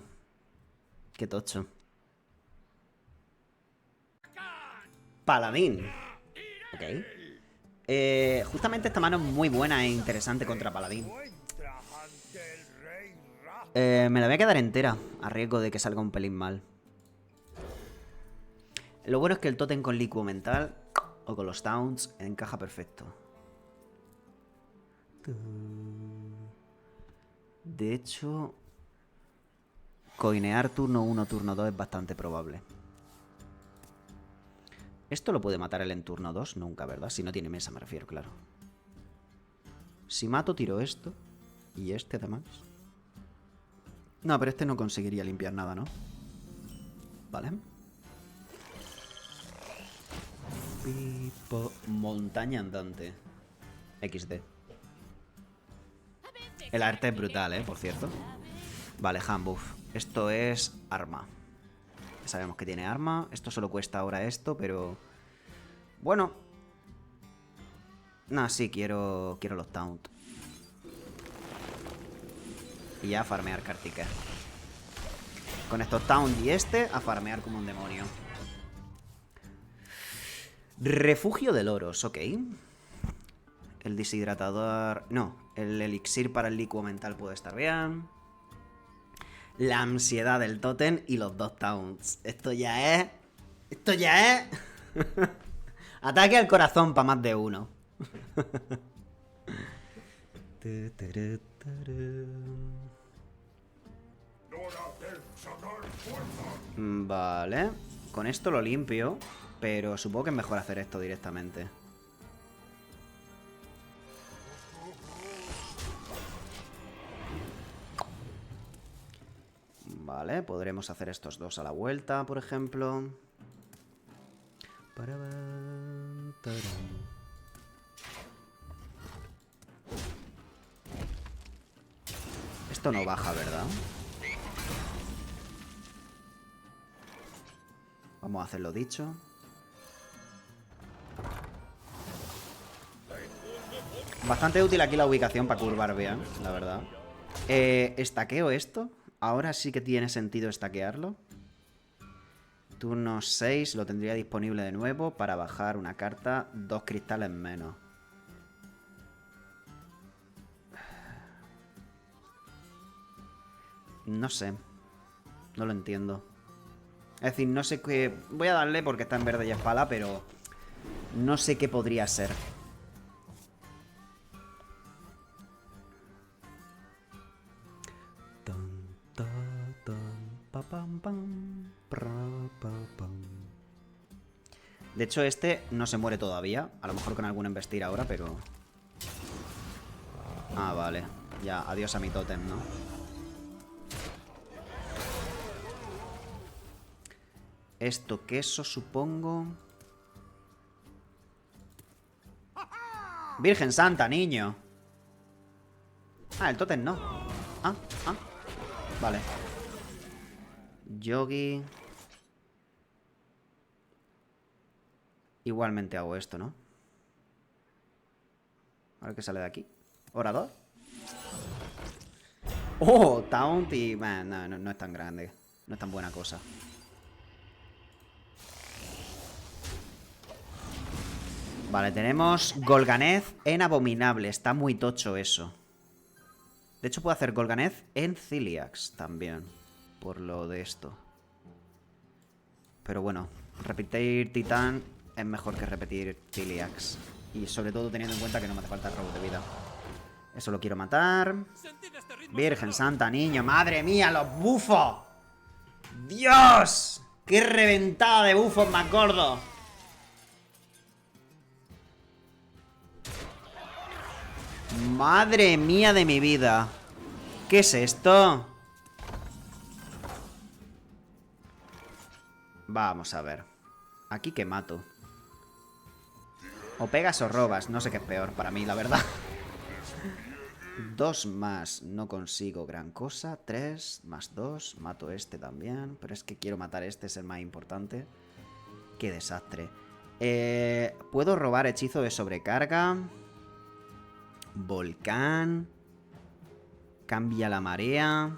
Qué tocho. Paladín. Ok. Justamente esta mano es muy buena e interesante contra Paladín. Me la voy a quedar entera, a riesgo de que salga un pelín mal. Lo bueno es que el tótem con licuo mental o con los towns encaja perfecto. De hecho, coinear turno 1, turno 2 es bastante probable. Esto lo puede matar él en turno 2, nunca, ¿verdad? Si no tiene mesa, me refiero, claro. Si mato, tiro esto. Y este además. No, pero este no conseguiría limpiar nada, ¿no? Vale. Montaña andante. XD. El arte es brutal, por cierto. Vale, handbuff. Esto es arma. Sabemos que tiene arma. Esto solo cuesta ahora esto, pero... Bueno. Nah, sí, quiero los taunt. Y ya farmear Kartika. Con estos taunt y este, a farmear como un demonio. Refugio de loros, ok. El deshidratador... No, el elixir para el licuo mental puede estar bien. La ansiedad del tótem y los 2 taunts. Esto ya es... Esto ya es... Ataque al corazón para más de uno. Vale. Con esto lo limpio. Pero supongo que es mejor hacer esto directamente. Vale, podremos hacer estos dos a la vuelta, por ejemplo. Esto no baja, ¿verdad? Vamos a hacerlo dicho. Bastante útil aquí la ubicación para curvar bien, la verdad. ¿Estaqueo esto? Ahora sí que tiene sentido estaquearlo. Turno 6 lo tendría disponible de nuevo para bajar una carta 2 cristales menos. No sé. No lo entiendo. Es decir, no sé qué... Voy a darle porque está en verde y espala, pero... No sé qué podría ser. De hecho, este no se muere todavía. A lo mejor con algún embestir ahora, pero... Ah, vale. Ya, adiós a mi tótem, ¿no? Esto, queso, supongo. Virgen Santa, niño. Ah, el tótem no. Ah. Vale. Yogi. Igualmente hago esto, ¿no? A ver qué sale de aquí. ¿Orador? ¡Oh! Taunt y... No es tan grande. No es tan buena cosa. Vale, tenemos Golganez en Abominable. Está muy tocho eso. De hecho, puedo hacer Golganez en Ciliax también. Por lo de esto. Pero bueno, repetir Titán es mejor que repetir Ciliax. Y sobre todo teniendo en cuenta que no me hace falta robo de vida. Eso lo quiero matar. Virgen Santa, niño. ¡Madre mía, los bufos! ¡Dios! ¡Qué reventada de bufos más gordos! ¡Madre mía de mi vida! ¿Qué es esto? Vamos a ver. ¿Aquí qué mato? O pegas o robas. No sé qué es peor para mí, la verdad. 2 más. No consigo gran cosa. 3 más 2. Mato este también. Pero es que quiero matar este. Es el más importante. Qué desastre. Puedo robar hechizo de sobrecarga. Volcán. Cambia la marea.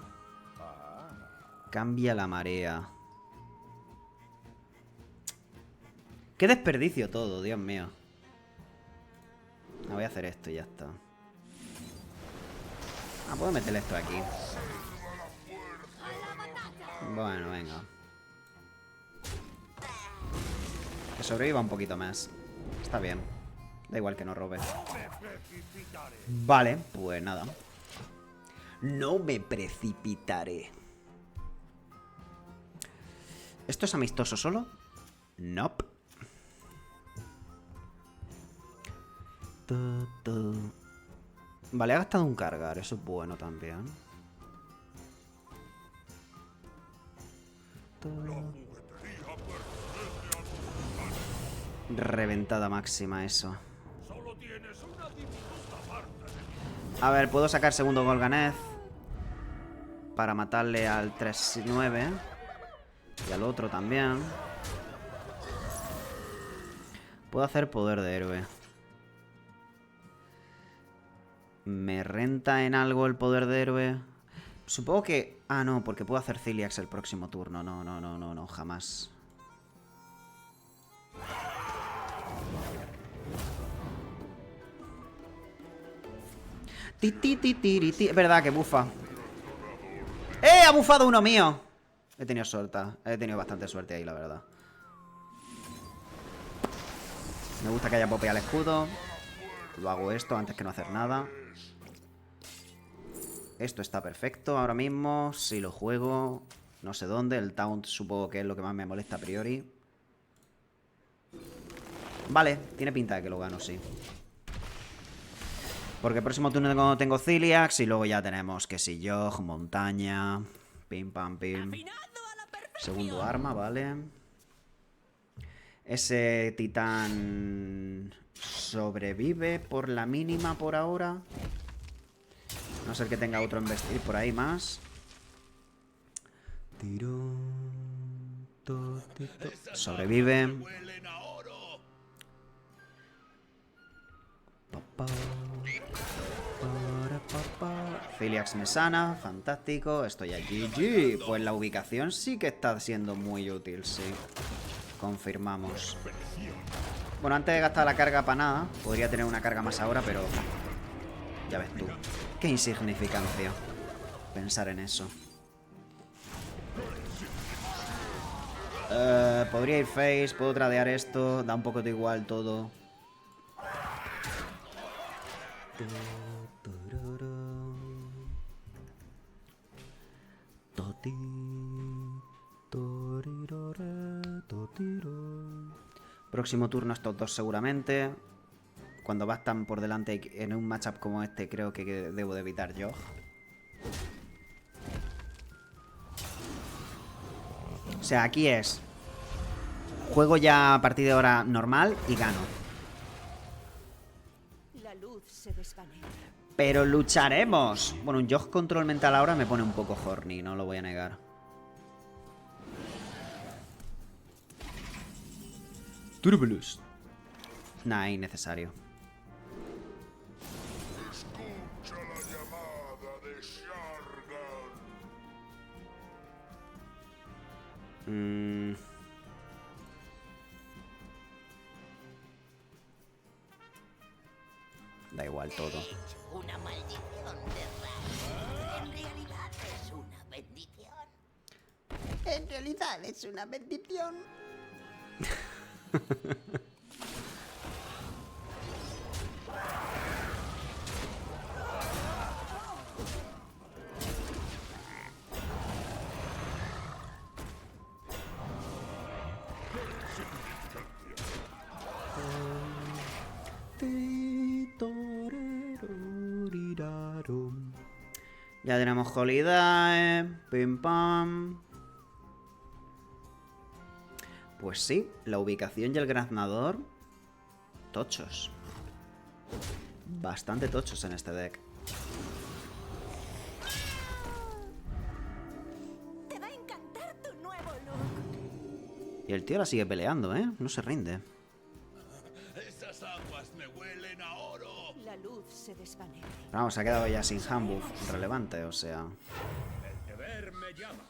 Cambia la marea. Qué desperdicio todo, Dios mío. Voy a hacer esto y ya está. Ah, puedo meterle esto aquí. Bueno, venga. Que sobreviva un poquito más. Está bien. Da igual que no robe. Vale, pues nada. No me precipitaré. ¿Esto es amistoso solo? Nope. Vale, ha gastado un cargar. Eso es bueno también. Reventada máxima eso. Solo tienes una diminuta parte de A ver, puedo sacar segundo Golganez para matarle al 3-9 y al otro también. Puedo hacer poder de héroe. ¿Me renta en algo el poder de héroe? Supongo que... Ah, no, porque puedo hacer Ciliax el próximo turno. No, jamás. Es verdad que bufa. ¡Ha bufado uno mío! He tenido suerte. He tenido bastante suerte ahí, la verdad. Me gusta que haya popeado el escudo. Lo hago esto antes que no hacer nada. Esto está perfecto ahora mismo. Si lo juego, no sé dónde. El taunt supongo que es lo que más me molesta a priori. Vale, tiene pinta de que lo gano, sí. Porque el próximo turno tengo Ciliax y luego ya tenemos que si Yogg, montaña, pim pam pim. Segundo arma, vale. Ese titán sobrevive por la mínima por ahora. A no ser que tenga otro embestir por ahí más. Sobrevive. Ciliax me sana, fantástico. Estoy aquí. GG. Pues la ubicación sí que está siendo muy útil, sí. Confirmamos. Bueno, antes de gastar la carga para nada. Podría tener una carga más ahora, pero... Ya ves tú. Qué insignificancia pensar en eso. Podría ir face, puedo tradear esto. Da un poco de igual todo. Próximo turno estos dos seguramente. Cuando vas tan por delante en un matchup como este, creo que debo de evitar Yogg. O sea, aquí es... Juego ya a partir de ahora normal y gano. La luz se desvanece. Pero lucharemos. Bueno, un Yogg control mental ahora me pone un poco horny, no lo voy a negar. Turbulus. Nah, innecesario. Escucha la llamada de Shargan. Da igual todo. Una maldición de raza. En realidad es una bendición. En realidad es una bendición. Ya tenemos Holiday. Pim pam. Pues sí, la ubicación y el graznador. Tochos. Bastante tochos en este deck. Te va a encantar tu nuevo look. Y el tío la sigue peleando, ¿eh? No se rinde. Esas aguas me huelen a oro. La luz se desvanece. Vamos, se ha quedado ya sin handbuff relevante, o sea. El deber me llama.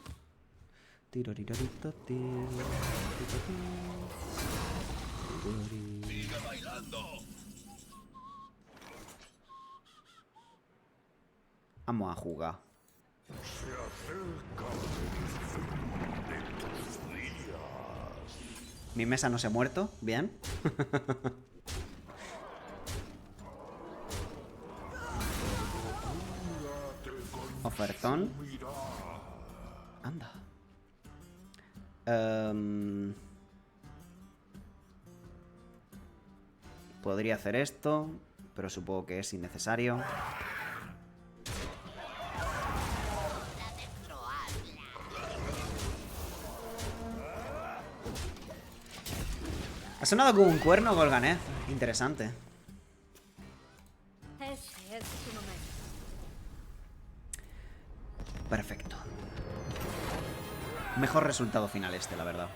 ¡Sigue bailando! Vamos a jugar. Se acerca de tus días. Mi mesa no se ha muerto. Bien. Ofertón. Anda. Podría hacer esto. pero supongo que es innecesario. Ha sonado como un cuerno, Golganeth. Interesante. Ese es su momento. Perfecto. Mejor resultado final este, la verdad.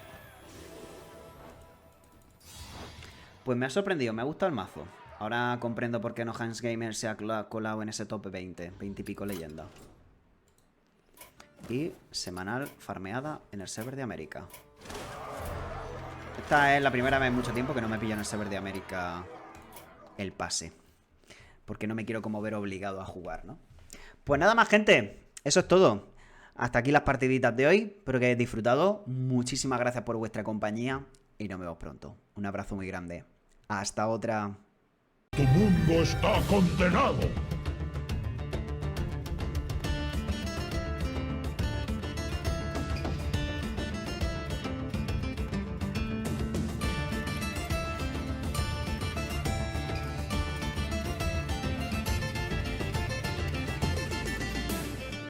Pues me ha sorprendido, me ha gustado el mazo. Ahora comprendo por qué no Hans Gamer se ha colado en ese top 20. 20 y pico leyenda. Y semanal farmeada en el server de América. Esta es la primera vez en mucho tiempo que no me pillo en el server de América el pase. Porque no me quiero como ver obligado a jugar, ¿no? Pues nada más, gente. Eso es todo. Hasta aquí las partiditas de hoy. Espero que hayáis disfrutado. Muchísimas gracias por vuestra compañía. Y nos vemos pronto. Un abrazo muy grande. Hasta otra. Tu mundo está condenado.